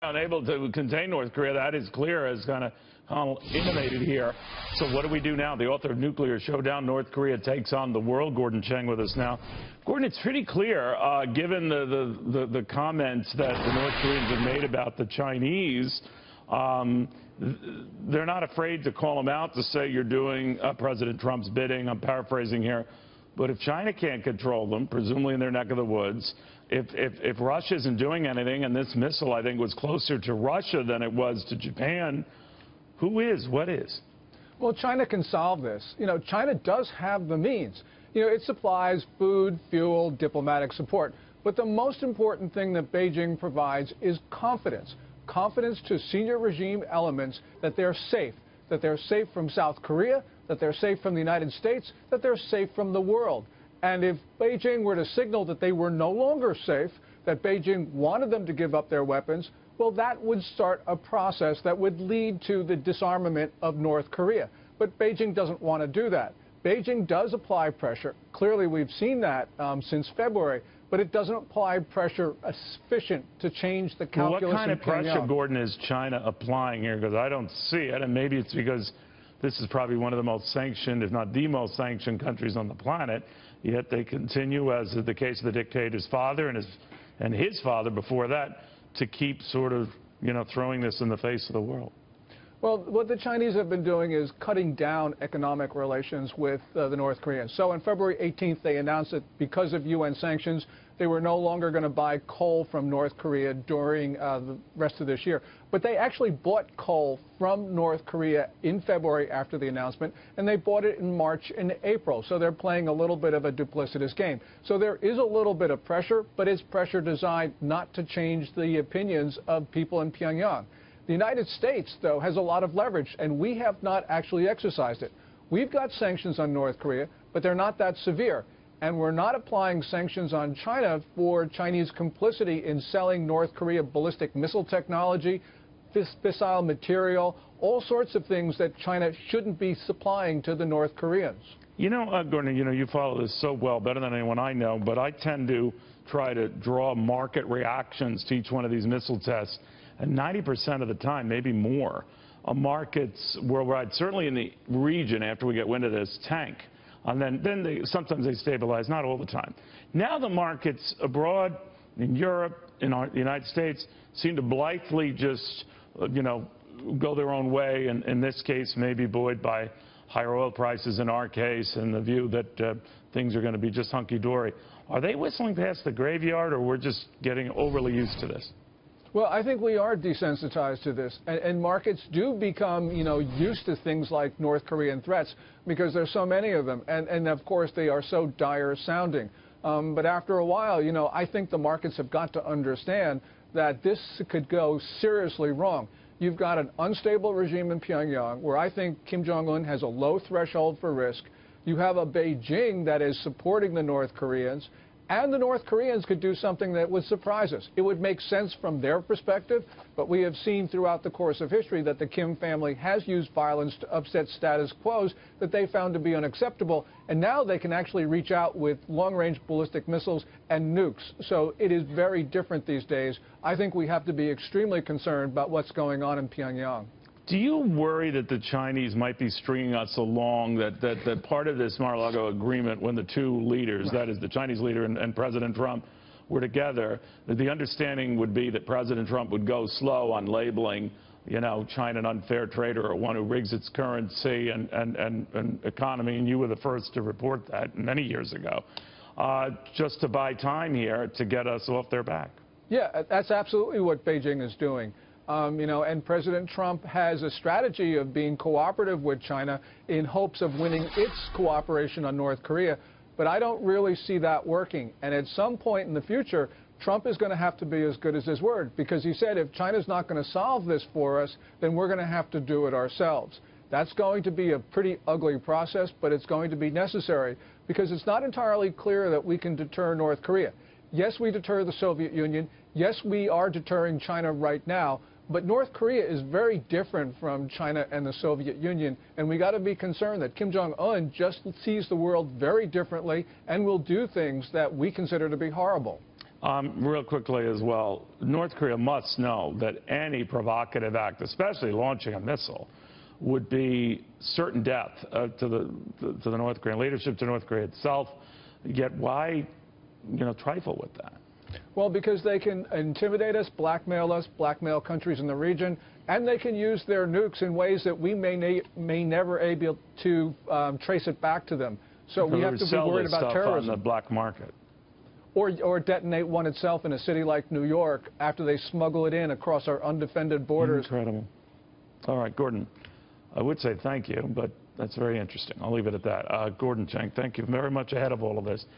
unable to contain North Korea. That is clear, as kind of intimated here. So what do we do now? The author of Nuclear Showdown, North Korea Takes on the World. Gordon Chang with us now. Gordon, it's pretty clear, given the comments that the North Koreans have made about the Chinese, they're not afraid to call them out to say you're doing President Trump's bidding. I'm paraphrasing here. But if China can't control them, presumably in their neck of the woods, if Russia isn't doing anything, and this missile, I think, was closer to Russia than it was to Japan, who is? What is? Well, China can solve this. China does have the means. It supplies food, fuel, diplomatic support. But the most important thing that Beijing provides is confidence. Confidence to senior regime elements that they're safe from South Korea, that they're safe from the United States, that they're safe from the world. And if Beijing were to signal that they were no longer safe, that Beijing wanted them to give up their weapons, well, that would start a process that would lead to the disarmament of North Korea. But Beijing doesn't want to do that. Beijing does apply pressure. Clearly, we've seen that since February. But it doesn't apply pressure sufficient to change the calculus. Well, what kind of pressure, Gordon, is China applying here? Because I don't see it, and maybe it's because this is probably one of the most sanctioned, if not the most sanctioned countries on the planet, yet they continue, as is the case of the dictator's father and his father before that, to keep sort of, throwing this in the face of the world. Well, what the Chinese have been doing is cutting down economic relations with the North Koreans. So on February 18th, they announced that because of UN sanctions, they were no longer going to buy coal from North Korea during the rest of this year. But they actually bought coal from North Korea in February after the announcement, and they bought it in March and April. So they're playing a little bit of a duplicitous game. So there is a little bit of pressure, but it's pressure designed not to change the opinions of people in Pyongyang. The United States, though, has a lot of leverage, and we have not actually exercised it. We've got sanctions on North Korea, but they're not that severe. And we're not applying sanctions on China for Chinese complicity in selling North Korea ballistic missile technology, fissile material, all sorts of things that China shouldn't be supplying to the North Koreans. Gordon, you follow this so well, better than anyone I know, but I tend to try to draw market reactions to each one of these missile tests. And 90% of the time, maybe more, markets worldwide, certainly in the region after we get wind of this, tank. And then sometimes they stabilize, not all the time. Now the markets abroad, in Europe, in the United States, seem to blithely just, go their own way. And in this case, maybe buoyed by higher oil prices in our case and the view that things are going to be just hunky-dory. Are they whistling past the graveyard, or we're just getting overly used to this? Well, I think we are desensitized to this, and markets do become, used to things like North Korean threats because there's so many of them, and of course they are so dire sounding. But after a while, I think the markets have got to understand that this could go seriously wrong. You've got an unstable regime in Pyongyang where I think Kim Jong-un has a low threshold for risk. You have a Beijing that is supporting the North Koreans. And the North Koreans could do something that would surprise us. It would make sense from their perspective, but we have seen throughout the course of history that the Kim family has used violence to upset status quos that they found to be unacceptable, and now they can actually reach out with long-range ballistic missiles and nukes. So it is very different these days. I think we have to be extremely concerned about what's going on in Pyongyang. Do you worry that the Chinese might be stringing us along, that part of this Mar-a-Lago agreement, when the two leaders, that is the Chinese leader and President Trump, were together, that the understanding would be that President Trump would go slow on labeling, China an unfair trader or one who rigs its currency and economy, and you were the first to report that many years ago, just to buy time here to get us off their back? Yeah, that's absolutely what Beijing is doing. And President Trump has a strategy of being cooperative with China in hopes of winning its cooperation on North Korea. But I don't really see that working. And at some point in the future, Trump is going to have to be as good as his word, because he said if China's not going to solve this for us, then we're going to have to do it ourselves. That's going to be a pretty ugly process, but it's going to be necessary, because it's not entirely clear that we can deter North Korea. Yes, we deter the Soviet Union. Yes, we are deterring China right now. But North Korea is very different from China and the Soviet Union, and we got to be concerned that Kim Jong-un just sees the world very differently and will do things that we consider to be horrible. Real quickly as well, North Korea must know that any provocative act, especially launching a missile, would be certain death to the North Korean leadership, to North Korea itself. Yet why, trifle with that? Well, because they can intimidate us, blackmail countries in the region, and they can use their nukes in ways that we may never be able to trace it back to them. So we have to be worried about terrorism. On the black market. Or detonate one itself in a city like New York after they smuggle it in across our undefended borders. Incredible. All right, Gordon, I would say thank you, but that's very interesting. I'll leave it at that. Gordon Chang, thank you very much ahead of all of this.